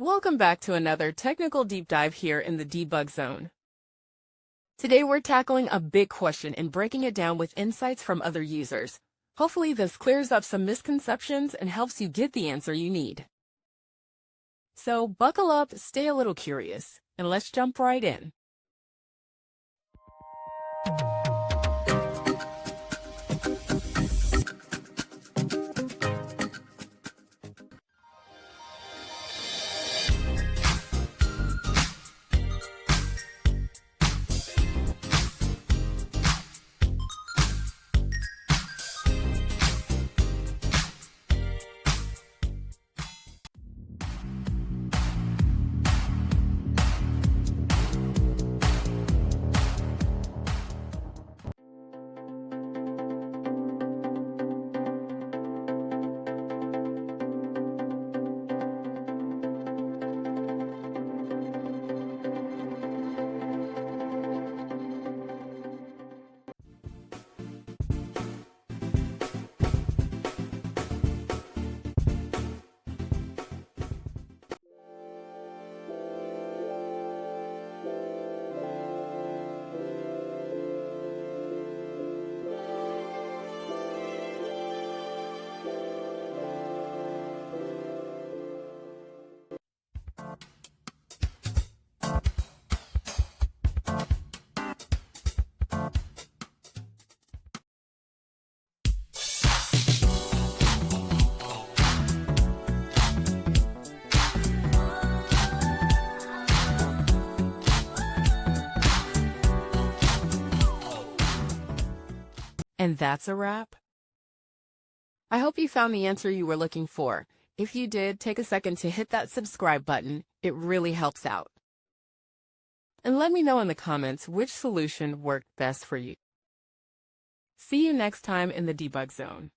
Welcome back to another technical deep dive here in the debug zone. Today we're tackling a big question and breaking it down with insights from other users. Hopefully this clears up some misconceptions and helps you get the answer you need. So buckle up, stay a little curious, and let's jump right in. And that's a wrap. I hope you found the answer you were looking for. If you did, take a second to hit that subscribe button. It really helps out. And let me know in the comments which solution worked best for you. See you next time in the debug zone.